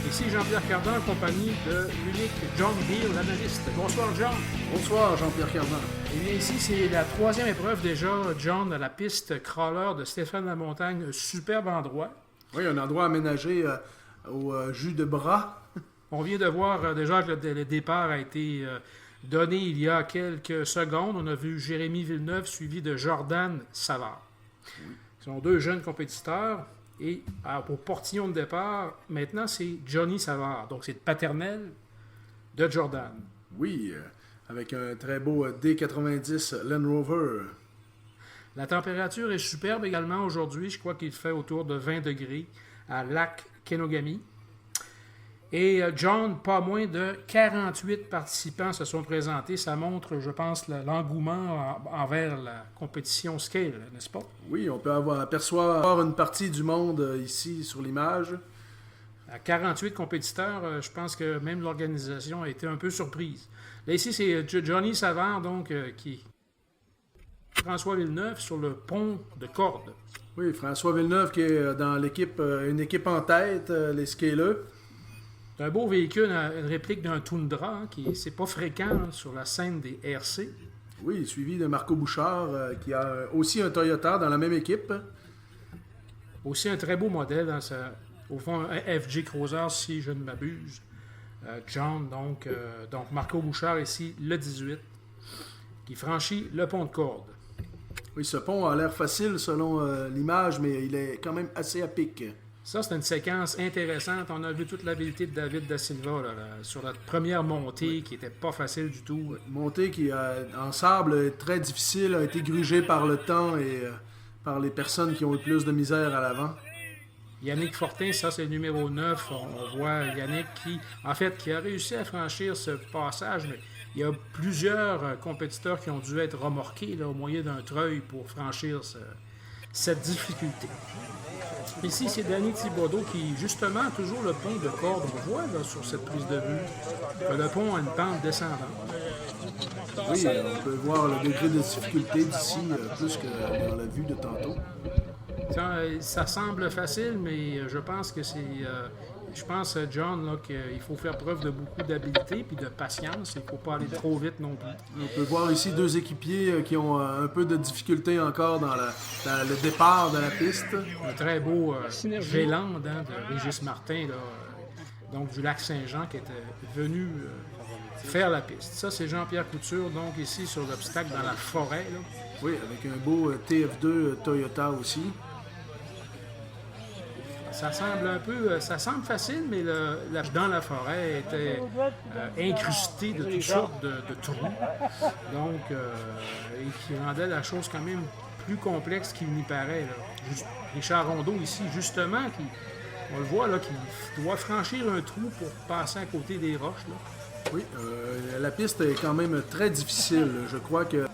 Ici Jean-Pierre Cardin en compagnie de l'unique John Beal, l'analyste. Bonsoir John. Bonsoir Jean-Pierre Cardin. Eh bien ici c'est la troisième épreuve déjà, John, à la piste crawler de Stéphane Lamontagne. Superbe endroit. Oui, un endroit aménagé au jus de bras. On vient de voir déjà que le départ a été donné il y a quelques secondes. On a vu Jérémy Villeneuve suivi de Jordan Savard. Oui. Ce sont deux jeunes compétiteurs. Et pour portillon de départ, maintenant, c'est Johnny Savard. Donc, c'est le paternel de Jordan. Oui, avec un très beau D90 Land Rover. La température est superbe également aujourd'hui. Je crois qu'il fait autour de 20 degrés à Lac Kenogami. Et John, pas moins de 48 participants se sont présentés. Ça montre, je pense, l'engouement envers la compétition scale, n'est-ce pas? Oui, on peut apercevoir une partie du monde ici sur l'image. À 48 compétiteurs, je pense que même l'organisation a été un peu surprise. Là, ici, c'est Johnny Savard, donc, qui François Villeneuve sur le pont de corde. Oui, François Villeneuve qui est dans l'équipe, une équipe en tête, les scaleux. C'est un beau véhicule, une réplique d'un Tundra, c'est pas fréquent sur la scène des RC. Oui, suivi de Marco Bouchard, qui a aussi un Toyota dans la même équipe. Aussi un très beau modèle, au fond, un FJ Cruiser, si je ne m'abuse. John, donc Marco Bouchard ici, le 18, qui franchit le pont de corde. Oui, ce pont a l'air facile selon l'image, mais il est quand même assez à pic. Ça, c'est une séquence intéressante. On a vu toute l'habileté de David Da Silva sur la première montée qui n'était pas facile du tout. Montée qui, en sable, est très difficile, a été grugée par le temps et par les personnes qui ont eu plus de misère à l'avant. Yannick Fortin, ça c'est le numéro 9. On voit Yannick qui a réussi à franchir ce passage, mais il y a plusieurs compétiteurs qui ont dû être remorqués au moyen d'un treuil pour franchir cette difficulté. Ici, c'est Danny Thibodeau qui, justement, a toujours le pont de corde. On voit sur cette prise de vue que le pont a une pente descendante. Oui, on peut voir le degré de difficulté d'ici, plus que dans la vue de tantôt. Ça semble facile, mais je pense que John, qu'il faut faire preuve de beaucoup d'habileté et de patience. Il ne faut pas aller trop vite non plus. On peut voir ici deux équipiers qui ont un peu de difficulté encore dans le départ de la piste. Un très beau Géland de Régis Martin, donc du lac Saint-Jean, qui était venu faire la piste. Ça, c'est Jean-Pierre Couture, donc ici sur l'obstacle dans la forêt. Là. Oui, avec un beau TF2 Toyota aussi. Ça semble facile, mais dans la forêt était incrusté de toutes sortes de trous, donc et qui rendait la chose quand même plus complexe qu'il n'y paraît. Là. Richard Rondeau ici, justement, on le voit là, qui doit franchir un trou pour passer à côté des roches. Là. Oui, la piste est quand même très difficile. Je crois que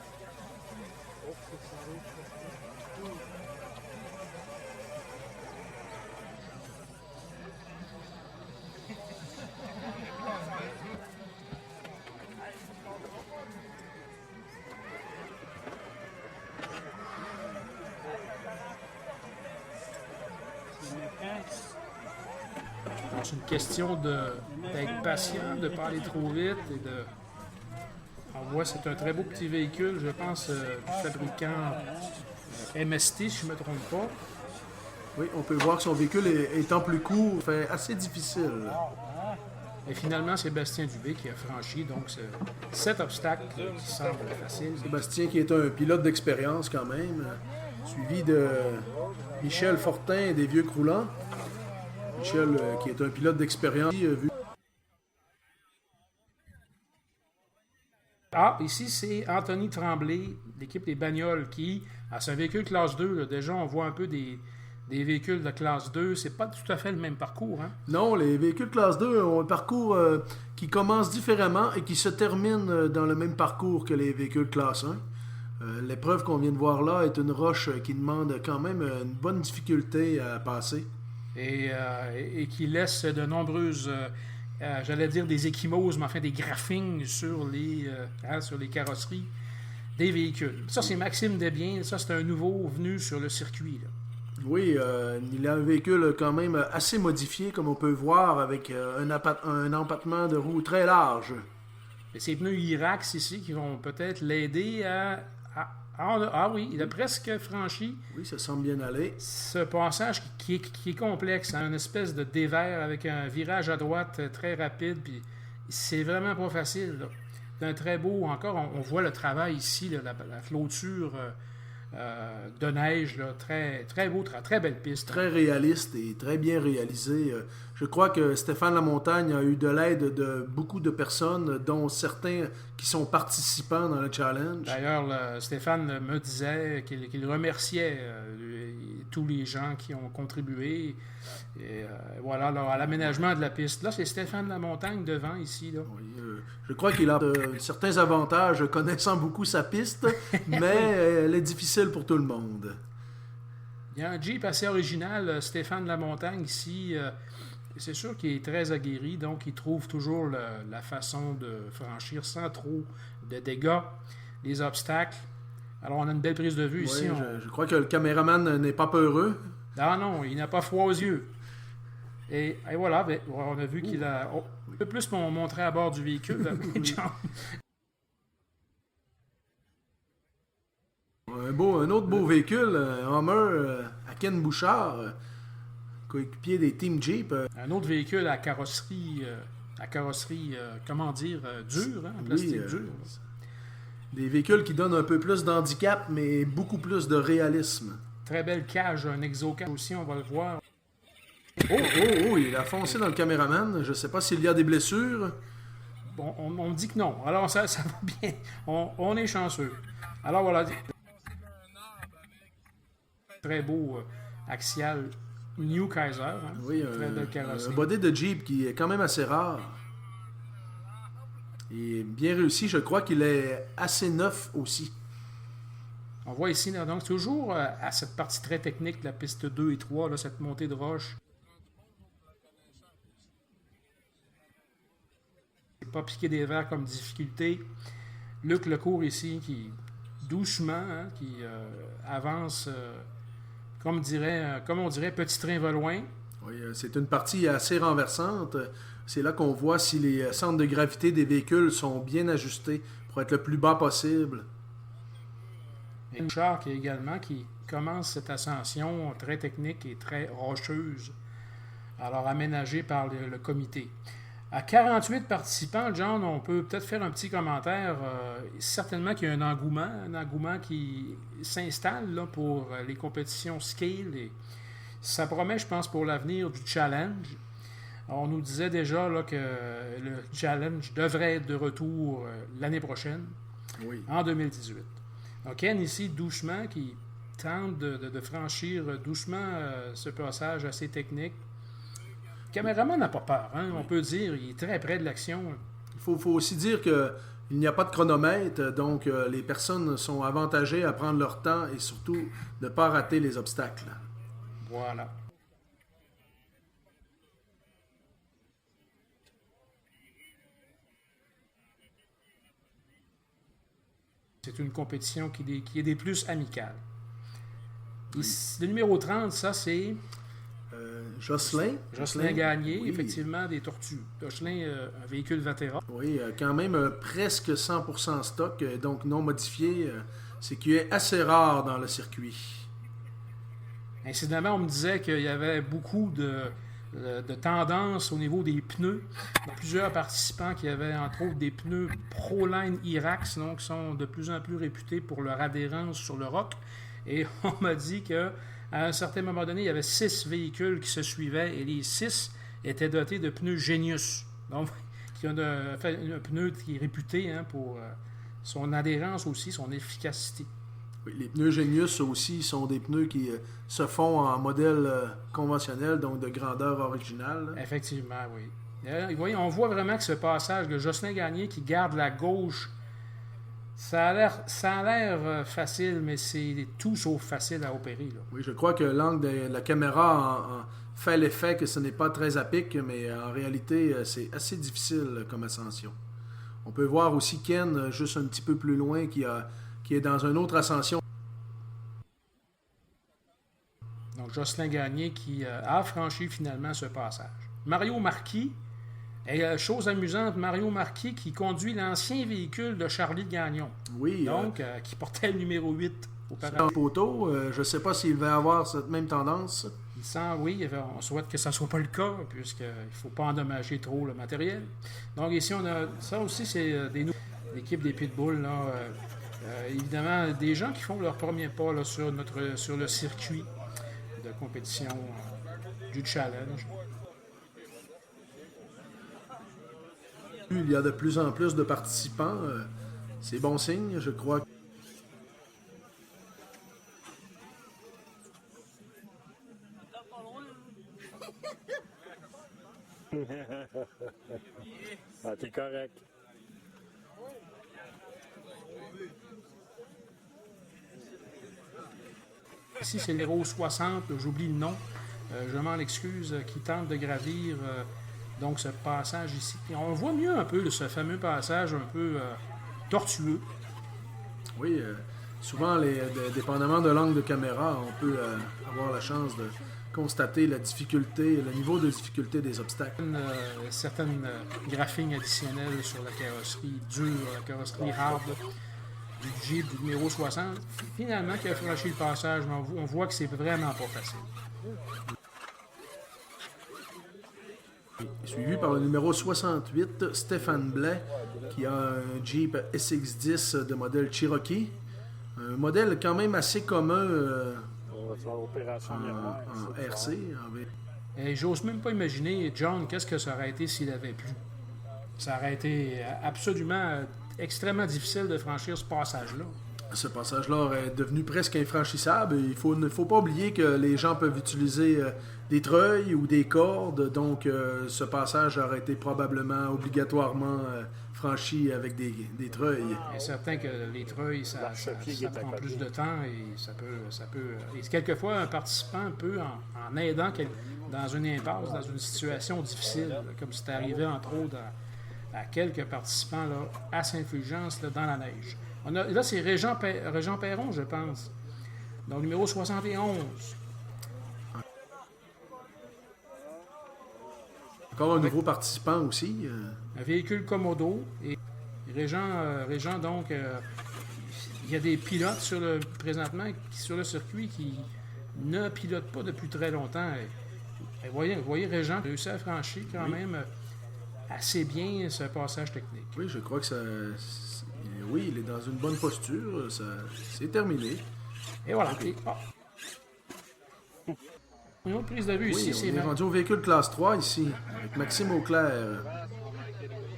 c'est une question d'être patient, de ne pas aller trop vite et de. On voit, c'est un très beau petit véhicule, je pense, du fabricant MST, si je ne me trompe pas. Oui, on peut voir que son véhicule étant plus court, fait assez difficile. Et finalement, c'est Bastien Dubé qui a franchi donc cet obstacle qui semble facile. Sébastien qui est un pilote d'expérience quand même, suivi de Michel Fortin des Vieux Croulants. Michel qui est un pilote d'expérience. Ici, c'est Anthony Tremblay, l'équipe des Bagnoles, qui, c'est un véhicule classe 2. Là, déjà, on voit un peu des véhicules de classe 2. C'est pas tout à fait le même parcours. Hein? Non, les véhicules classe 2 ont un parcours qui commence différemment et qui se termine dans le même parcours que les véhicules classe 1. L'épreuve qu'on vient de voir là est une roche qui demande quand même une bonne difficulté à passer. Et qui laisse de nombreuses, j'allais dire des échymoses, mais enfin des graphings sur les carrosseries des véhicules. Ça, c'est Maxime Desbiens. Ça, c'est un nouveau venu sur le circuit. Là. Oui, il a un véhicule quand même assez modifié, comme on peut voir, avec un empattement de roue très large. Et ces pneus Irax ici qui vont peut-être l'aider ah oui, il a presque franchi Oui, ça semble bien aller. ce passage qui est complexe, hein, une espèce de dévers avec un virage à droite très rapide, puis c'est vraiment pas facile. Là. C'est un très beau, encore, on voit le travail ici, là, la clôture de neige, là, très, très beau, très belle piste. Très réaliste et très bien réalisé. Je crois que Stéphane Lamontagne a eu de l'aide de beaucoup de personnes, dont certains qui sont participants dans le challenge. D'ailleurs, Stéphane me disait qu'il remerciait tous les gens qui ont contribué et, voilà, là, à l'aménagement de la piste. Là, c'est Stéphane Lamontagne devant ici. Là. Oui, je crois qu'il a certains avantages connaissant beaucoup sa piste, mais elle est difficile pour tout le monde. Il y a un Jeep assez original, Stéphane Lamontagne ici. C'est sûr qu'il est très aguerri, donc il trouve toujours la façon de franchir sans trop de dégâts les obstacles. Alors, on a une belle prise de vue Oui, ici. je crois que le caméraman n'est pas peureux. Ah non, il n'a pas froid aux yeux. Et voilà, ben, on a vu qu'il a un peu plus montré à bord du véhicule. Un autre beau véhicule, un Hummer à Ken Bouchard, coéquipier des Team Jeep. Un autre véhicule à carrosserie, comment dire, dure, hein, en plastique dur. Des véhicules qui donnent un peu plus d'handicap, mais beaucoup plus de réalisme. Très belle cage, un exocage aussi, on va le voir. Oh, il a foncé dans le caméraman. Je ne sais pas s'il y a des blessures. Bon, on dit que non. Alors, ça va bien. On est chanceux. Alors, voilà. Très beau axial New Kaiser. Hein? Oui, très belle carrosserie. Un body de Jeep qui est quand même assez rare. Et bien réussi. Je crois qu'il est assez neuf aussi. On voit ici, là, donc, toujours à cette partie très technique de la piste 2 et 3, là, cette montée de roche. Pas piquer des verres comme difficulté. Luc Lecourt ici qui doucement qui avance comme on dirait petit train va loin. Oui, c'est une partie assez renversante. C'est là qu'on voit si les centres de gravité des véhicules sont bien ajustés pour être le plus bas possible. Et Bouchard qui commence cette ascension très technique et très rocheuse, alors aménagée par le comité. À 48 participants, John, on peut peut-être faire un petit commentaire. Certainement qu'il y a un engouement qui s'installe là, pour les compétitions scale. Et ça promet, je pense, pour l'avenir du challenge. On nous disait déjà là, que le challenge devrait être de retour l'année prochaine, en 2018. Donc Ken ici, doucement, qui tente de franchir doucement ce passage assez technique. Le caméraman n'a pas peur, hein, on peut dire. Il est très près de l'action. Il faut aussi dire qu'il n'y a pas de chronomètre, donc les personnes sont avantagées à prendre leur temps et surtout ne pas rater les obstacles. Voilà. C'est une compétition qui est des plus amicales. Oui. Le numéro 30, ça, c'est... Jocelyn Gagné, oui. Effectivement, des tortues. Jocelyn, un véhicule vétéran. Oui, quand même presque 100% stock, donc non modifié, c'est qui est assez rare dans le circuit. Incidemment, on me disait qu'il y avait beaucoup de tendance au niveau des pneus. Il y a plusieurs participants qui avaient, entre autres, des pneus Proline Irax, donc qui sont de plus en plus réputés pour leur adhérence sur le roc. Et on m'a dit que à un certain moment donné, il y avait 6 véhicules qui se suivaient et les 6 étaient dotés de pneus Genius. Donc, qui ont un pneu qui est réputé pour son adhérence aussi, son efficacité. Oui, les pneus Genius aussi sont des pneus qui se font en modèle conventionnel, donc de grandeur originale. Effectivement, oui. Vous voyez, on voit vraiment que ce passage de Jocelyn Gagné qui garde la gauche, ça a l'air facile, mais c'est tout sauf facile à opérer. Là. Oui, je crois que l'angle de la caméra fait l'effet que ce n'est pas très à pic, mais en réalité, c'est assez difficile comme ascension. On peut voir aussi Ken, juste un petit peu plus loin, qui est dans une autre ascension. Donc Jocelyn Gagné qui a franchi finalement ce passage. Mario Marquis, et chose amusante, Mario Marquis qui conduit l'ancien véhicule de Charlie Gagnon. Oui. Donc, qui portait le numéro 8 auparavant. Poteau, je ne sais pas s'il va avoir cette même tendance. Il sent, oui, on souhaite que ça ne soit pas le cas, puisqu'il ne faut pas endommager trop le matériel. Donc ici, on a ça aussi, c'est l'équipe des Pitbulls, là, évidemment, des gens qui font leur premier pas là, sur le circuit de compétition du challenge. Il y a de plus en plus de participants. C'est bon signe, je crois. Ah, t'es correct. Ici, c'est l'Héros 60, j'oublie le nom, je m'en excuse, qui tente de gravir donc ce passage ici. Et on voit mieux un peu ce fameux passage un peu tortueux. Oui, souvent, dépendamment de l'angle de caméra, on peut avoir la chance de constater la difficulté, le niveau de difficulté des obstacles. Certaines graphiques additionnelles sur la carrosserie dure, la carrosserie hard du Jeep du numéro 60. Finalement, qui a franchi le passage, mais on voit que c'est vraiment pas facile. Suivi par le numéro 68, Stéphane Blais, qui a un Jeep SX10 de modèle Cherokee. Un modèle quand même assez commun en RC. Et j'ose même pas imaginer, John, qu'est-ce que ça aurait été s'il avait plu. Ça aurait été absolument extrêmement difficile de franchir ce passage-là. Ce passage-là est devenu presque infranchissable. Il ne faut pas oublier que les gens peuvent utiliser des treuils ou des cordes, donc ce passage aurait été probablement obligatoirement franchi avec des treuils. Il est certain que les treuils, ça prend plus de temps et ça peut. Et quelquefois, un participant peut, en aidant dans une impasse, dans une situation difficile, comme c'est arrivé entre autres à quelques participants là, à Saint-Fulgence là, dans la neige. Là, c'est Régent Perron, je pense. Donc, numéro 71. Encore un nouveau participant aussi. Un véhicule Komodo. Et Régent donc, il y a des pilotes présentement sur le circuit qui ne pilotent pas depuis très longtemps. Et voyez, Régent a réussi à franchir quand même assez bien ce passage technique. Oui, je crois que ça... Oui, il est dans une bonne posture. C'est terminé. Et voilà. Une autre prise de vue ici. On est rendu au véhicule classe 3 ici, avec Maxime Auclair.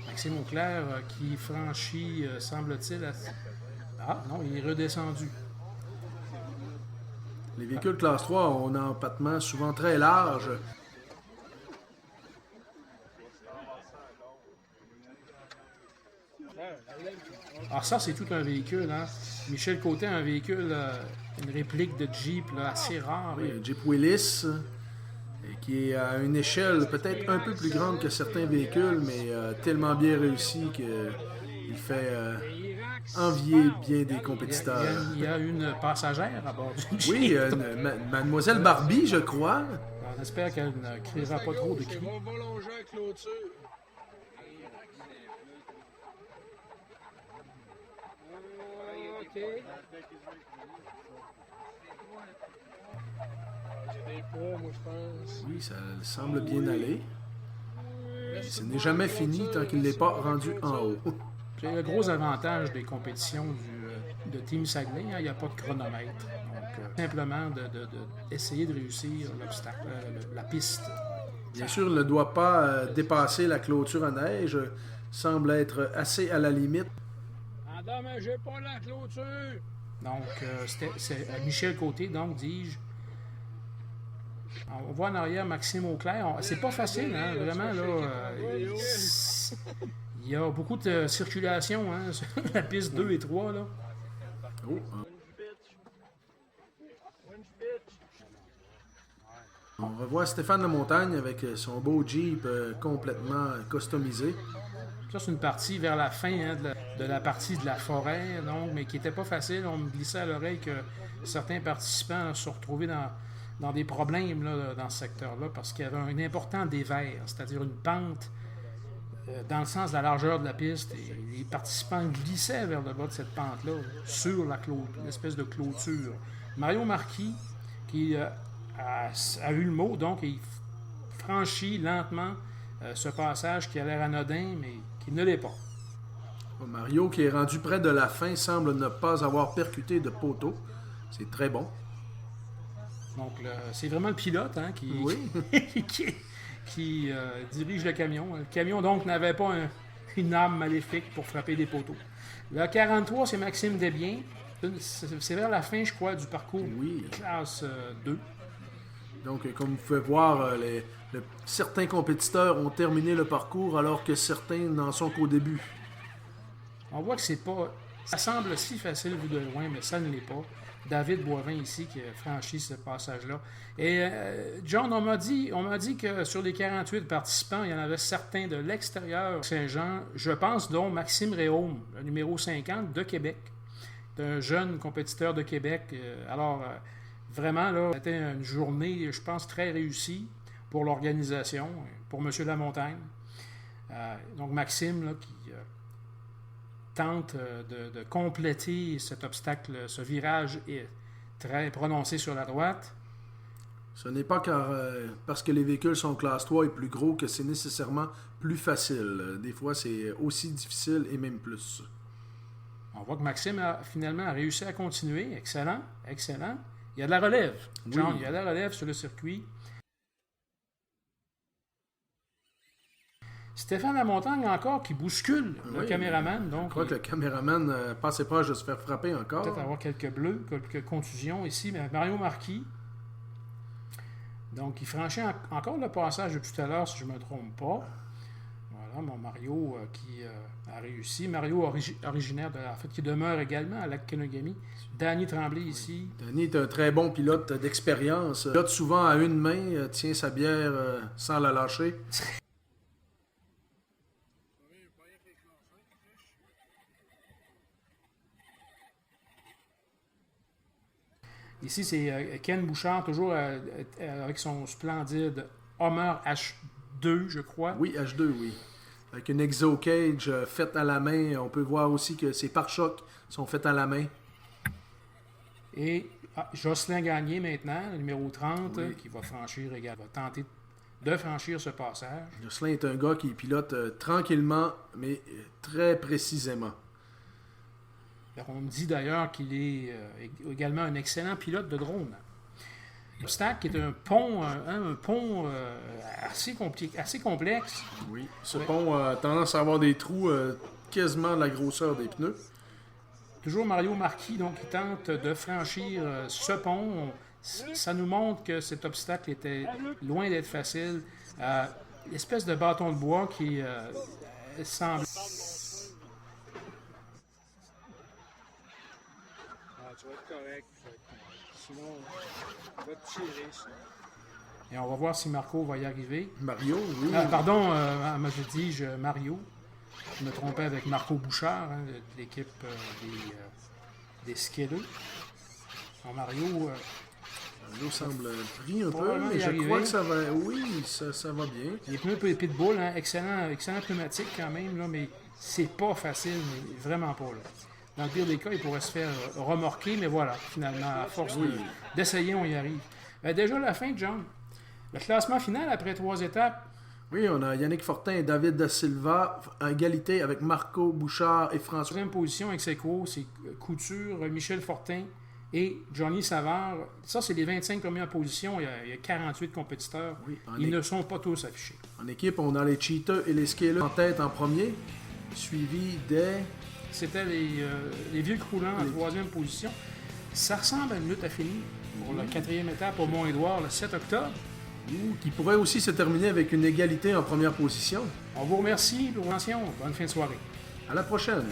Maxime Auclair qui franchit, semble-t-il... Ah, non, il est redescendu. Les véhicules classe 3 ont un empattement souvent très large. Alors ça, c'est tout un véhicule. Hein? Michel Côté a un véhicule, une réplique de Jeep là, assez rare. Oui, un Jeep Willys, qui est à une échelle peut-être un peu plus grande que certains véhicules, mais tellement bien réussi qu'il fait envier bien des compétiteurs. Il y a une passagère à bord du Jeep. Oui, Mademoiselle Barbie, je crois. On espère qu'elle ne criera pas trop de cris. Oui, ça semble bien aller. Ce n'est jamais fini tant qu'il n'est pas rendu en haut. C'est le gros avantage des compétitions de Team Saguenay, hein, il n'y a pas de chronomètre. Donc, simplement d'essayer de réussir l'obstacle, la piste. Bien sûr, il ne doit pas dépasser la clôture à neige. Semble être assez à la limite. Endommagez pas la clôture! Donc, c'est Michel Côté, donc, dis-je. On voit en arrière Maxime Auclair. C'est pas facile, hein, vraiment, là. Il y a beaucoup de circulation, hein, sur la piste 2 et 3, là. Oh. On revoit Stéphane Lamontagne avec son beau Jeep complètement customisé. Ça, c'est une partie vers la fin hein, de la partie de la forêt, donc, mais qui n'était pas facile. On me glissait à l'oreille que certains participants se sont retrouvés dans des problèmes là, dans ce secteur-là parce qu'il y avait un important dévers, c'est-à-dire une pente dans le sens de la largeur de la piste. Et les participants glissaient vers le bas de cette pente-là sur l'espèce de clôture. Mario Marquis, qui a eu le mot, donc il franchit lentement ce passage qui a l'air anodin, mais qui ne l'est pas. Mario, qui est rendu près de la fin, semble ne pas avoir percuté de poteau. C'est très bon. Donc, c'est vraiment le pilote hein, qui, oui. qui dirige le camion. Le camion, donc, n'avait pas une arme maléfique pour frapper des poteaux. Le 43, c'est Maxime Desbiens. C'est vers la fin, je crois, du parcours classe 2. Donc, comme vous pouvez voir, certains compétiteurs ont terminé le parcours alors que certains n'en sont qu'au début. On voit que c'est pas... Ça semble si facile vu de loin, mais ça ne l'est pas. David Boivin ici qui a franchi ce passage-là. Et John, on m'a dit que sur les 48 participants, il y en avait certains de l'extérieur Saint-Jean. Je pense dont Maxime Réaume, le numéro 50 de Québec. Un jeune compétiteur de Québec. Vraiment, là, c'était une journée, je pense, très réussie pour l'organisation, pour M. Lamontagne. Donc Maxime, là, qui tente de compléter cet obstacle, ce virage est très prononcé sur la droite. Ce n'est pas parce que les véhicules sont classe 3 et plus gros que c'est nécessairement plus facile. Des fois, c'est aussi difficile et même plus. On voit que Maxime a finalement réussi à continuer. Excellent, excellent. Il y a de la relève. John, il y a de la relève sur le circuit. Stéphane Lamontagne encore qui bouscule le caméraman. Donc, je crois que le caméraman passait proche de se faire frapper encore. Peut-être avoir quelques bleus, quelques contusions ici. Mais Mario Marquis, donc il franchit encore le passage de tout à l'heure, si je ne me trompe pas. Voilà, mon Mario qui a réussi. Mario originaire qui demeure également à Lac-Kenogami. Danny Tremblay ici. Danny est un très bon pilote d'expérience. Pilote souvent à une main, tient sa bière sans la lâcher. Ici, c'est Ken Bouchard, toujours avec son splendide Hummer H2, je crois. Oui, H2, oui. Avec une Exo Cage faite à la main. On peut voir aussi que ses pare-chocs sont faits à la main. Et Jocelyn Gagné maintenant, le numéro 30, qui va franchir également, va tenter de franchir ce passage. Jocelyn est un gars qui pilote tranquillement, mais très précisément. On me dit d'ailleurs qu'il est également un excellent pilote de drone. L'obstacle est un pont assez complexe. Oui, ce pont a tendance à avoir des trous quasiment de la grosseur des pneus. Toujours Mario Marquis, donc, qui tente de franchir ce pont. Ça nous montre que cet obstacle était loin d'être facile. L'espèce de bâton de bois qui semble... Tu vas être correct. Sinon, on va te tirer. Ça. Et on va voir si Marco va y arriver. Mario, oui. Pardon, je dis Mario. Je me trompais avec Marco Bouchard, de l'équipe des skiders. Mario semble pris un peu, mais je crois que ça va. Oui, ça va bien. Les pneus pitbull, excellent pneumatique quand même, là, mais c'est pas facile, mais vraiment pas. Là. Dans le pire des cas, il pourrait se faire remorquer, mais voilà, finalement, à force d'essayer, on y arrive. Déjà la fin, John. Le classement final après 3 étapes. Oui, on a Yannick Fortin et David Da Silva à égalité avec Marco Bouchard et François. 3e position ex aequo, c'est Couture, Michel Fortin et Johnny Savard. Ça, c'est les 25 premières positions. Il y a 48 compétiteurs. Oui, ils ne sont pas tous affichés. En équipe, on a les Cheetahs et les Scalers en tête en premier, suivi des... C'était les vieux croulants en 3e position. Ça ressemble à une lutte à finir pour la 4e étape au Mont-Édouard le 7 octobre. Qui pourrait aussi se terminer avec une égalité en première position. On vous remercie pour l'attention. Bonne fin de soirée. À la prochaine.